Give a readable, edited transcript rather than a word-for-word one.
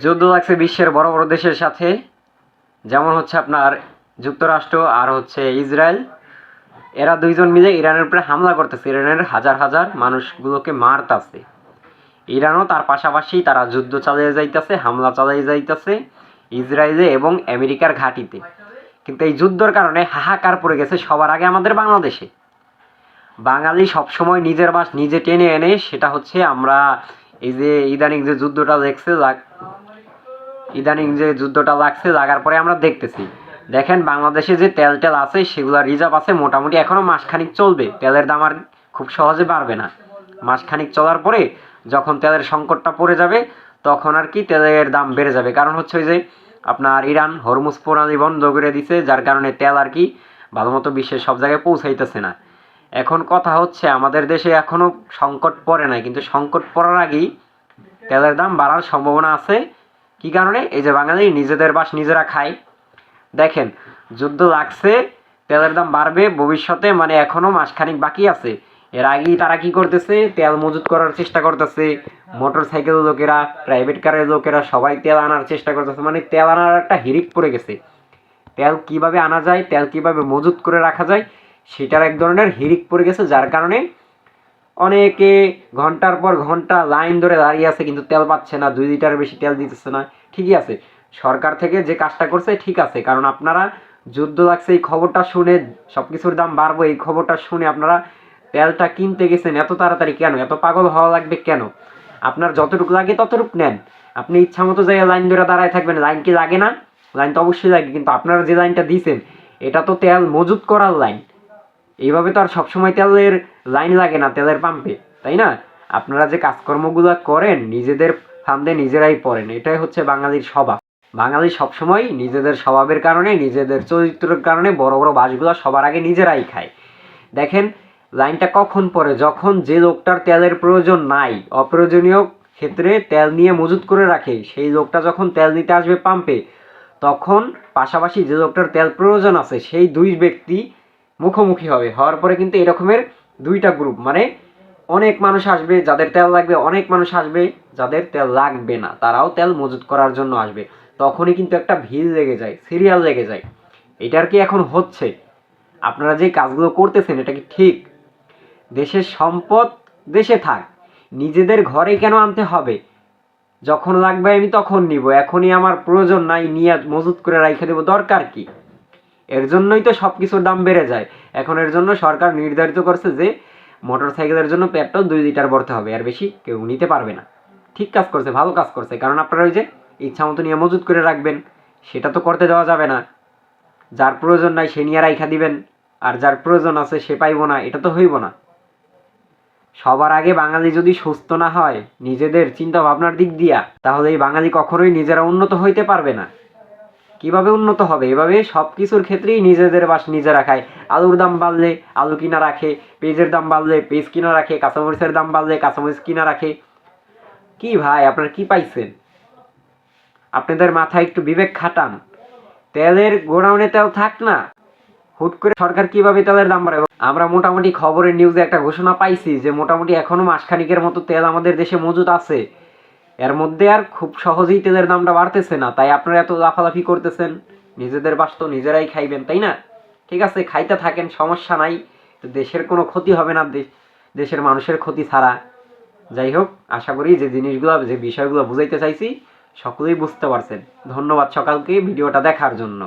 যুদ্ধ লাগছে বিশ্বের বড় বড় দেশের সাথে, যেমন হচ্ছে আপনার যুক্তরাষ্ট্র আর হচ্ছে ইসরায়েল। এরা দুইজন মিলে ইরানের উপরে হামলা করতেছে, ইরানের হাজার হাজার মানুষগুলোকে মারতাছে। ইরানও তার পাশাপাশি তারা যুদ্ধ চালিয়ে যাইতেছে, হামলা চালিয়ে যাইতেছে ইসরায়েলে এবং আমেরিকার ঘাঁটিতে। কিন্তু এই যুদ্ধের কারণে হাহাকার পড়ে গেছে সবার আগে আমাদের বাংলাদেশে। বাঙালি সবসময় নিজের বাস নিজে টেনে এনে, সেটা হচ্ছে আমরা এই যে ইদানিং যে যুদ্ধটা লাগছে লাগার পরে আমরা দেখতেছি, দেখেন বাংলাদেশে যে তেল আছে সেগুলো রিজার্ভ আছে মোটামুটি এখনো মাসখানিক চলবে। তেলের দাম আর খুব সহজে বাড়বে না। মাসখানিক চলার পরে যখন তেলের সংকটটা পড়ে যাবে তখন আর কি তেলের দাম বেড়ে যাবে। কারণ হচ্ছে ওই যে আপনার ইরান হরমুজ প্রণালী বন্ধ করে দিছে, যার কারণে তেল আর কি ভালো মতো বিশ্বের সব জায়গায় পৌঁছাইতেছে না। এখন কথা হচ্ছে আমাদের দেশে এখনো সংকট পড়ে নাই, কিন্তু সংকট পড়ার আগেই তেলের দাম বাড়ার সম্ভাবনা আছে। কি কারণে? এই যে বাঙালি নিজেদের বাস নিজেরা খায়। দেখেন যুদ্ধ লাগছে, তেলের দাম বাড়বে ভবিষ্যতে, মানে এখনো মাসখানিক বাকি আছে। এর আগেই তারা কি করতেছে, তেল মজুত করার চেষ্টা করতেছে। মোটর সাইকেল লোকেরা, প্রাইভেট কারের লোকেরা সবাই তেল আনার চেষ্টা করতেছে, মানে তেল আনার একটা হিড়িক পড়ে গেছে। তেল কিভাবে আনা যায়, তেল কিভাবে মজুত করে রাখা যায় সেটার এক ধরনের হিড়িক পড়ে গেছে, যার কারণে অনেকে ঘন্টার পর ঘন্টা লাইন ধরে দাঁড়িয়ে আছে, কিন্তু তেল পাচ্ছে না, 2 লিটারের বেশি তেল দিতেছে না। ঠিকই আছে, সরকার থেকে যে কাজটা করছে ঠিক আছে, কারণ আপনারা যুদ্ধ লাগছে এই খবরটা শুনে, সবকিছুর দাম বাড়বো এই খবরটা শুনে আপনারা তেলটা কিনতে গেছেন এত তাড়াতাড়ি কেন? এত পাগল হওয়া লাগবে কেন? আপনার যতটুকু লাগে ততটুকু নেন। আপনি ইচ্ছা মতো জায়গায় লাইন ধরে দাঁড়ায় থাকবেন, লাইন কি লাগে না? লাইন তো অবশ্যই লাগে, কিন্তু আপনারা যে লাইনটা দিয়েছেন এটা তো তেল মজুত করার লাইন। এইভাবে তো আর সবসময় তেলের লাইন লাগে না তেলের পাম্পে, তাই না? আপনারা যে কাজকর্মগুলো করেন নিজেদের ফান্দে নিজেরাই পড়েন, এটাই হচ্ছে বাঙালির স্বভাব। বাঙালি সবসময় নিজেদের স্বভাবের কারণে, নিজেদের চরিত্রের কারণে বড় বড় বাসগুলো সবার আগে নিজেরাই খায়। দেখেন লাইনটা কখন পড়ে, যখন যে লোকটার তেলের প্রয়োজন নাই, অপ্রয়োজনীয় ক্ষেত্রে তেল নিয়ে মজুত করে রাখে, সেই লোকটা যখন তেল নিতে আসবে পাম্পে, তখন পাশাপাশি যে লোকটার তেল প্রয়োজন আছে সেই দুই ব্যক্তি মুখোমুখি হবে। হওয়ার পরে কিন্তু এরকমের দুইটা গ্রুপ, মানে অনেক মানুষ আসবে যাদের তেল লাগবে, অনেক মানুষ আসবে যাদের তেল লাগবে না, তারাও তেল মজুত করার জন্য আসবে। তখনই কিন্তু একটা ভিড় লেগে যায়, সিরিয়াল লেগে যায়। এটার কি এখন হচ্ছে? আপনারা যে কাজগুলো করতেছেন এটা কি ঠিক? দেশের সম্পদ দেশে থাক, নিজেদের ঘরে কেন আনতে হবে? যখন লাগবে আমি তখন নিব, এখনই আমার প্রয়োজন নাই নিয়ে মজুত করে রাইখে দেবো, দরকার কি? এর জন্যই তো সব কিছুর দাম বেড়ে যায়। এখন এর জন্য সরকার নির্ধারিত করছে যে মোটর সাইকেলের জন্য পেট্রোল 2 লিটার ভরতে হবে, আর বেশি কেউ নিতে পারবে না। ঠিক কাজ করছে, ভালো কাজ করছে, কারণ আপনারা ওই যে ইচ্ছা মতো নিয়ে মজুত করে রাখবেন, সেটা তো করতে দেওয়া যাবে না। যার প্রয়োজন নাই সে নিয়ে রাইখা দিবেন, আর যার প্রয়োজন আছে সে পাইব না, এটা তো হইব না। সবার আগে বাঙালি যদি সুস্থ না হয় নিজেদের চিন্তা ভাবনার দিক দিয়া, তাহলে এই বাঙালি কখনোই নিজেরা উন্নত হইতে পারবে না। কিভাবে উন্নত হবে? এভাবে সব কিছুর ক্ষেত্রেই নিজেদের বাস নিজেরা খায়। আলুর দাম বাড়লে আলু কিনা রাখে, পেঁয়াজের দাম বাড়লে পেঁয়াজ কিনা রাখে, কাঁচামরিচের দাম বাড়লে কাঁচামরিচ কিনা রাখে। কি ভাই আপনারা কি পাইছেন? আপনাদের মাথায় একটু বিবেক খাটান। তেলের গোডাউনে তেল থাক না, হুট করে সরকার কিভাবে তেলের দাম বাড়াবে? আমরা মোটামুটি খবরের নিউজে একটা ঘোষণা পাইছি যে মোটামুটি এখনো মাসখানিকের মতো তেল আমাদের দেশে মজুদ আছে। এর মধ্যে আর খুব সহজেই তেলের দামটা বাড়তেছে না, তাই আপনারা এত লাফালাফি করতেছেন। নিজেদের বাস তো নিজেরাই খাইবেন, তাই না? ঠিক আছে, খাইতে থাকেন, সমস্যা নাই। তো দেশের কোনো ক্ষতি হবে না, দেশের মানুষের ক্ষতি ছাড়া। যাই হোক, আশা করি যে জিনিসগুলো, যে বিষয়গুলো বুঝাইতে চাইছি সকলেই বুঝতে পারছেন। ধন্যবাদ সকালকে ভিডিওটা দেখার জন্য।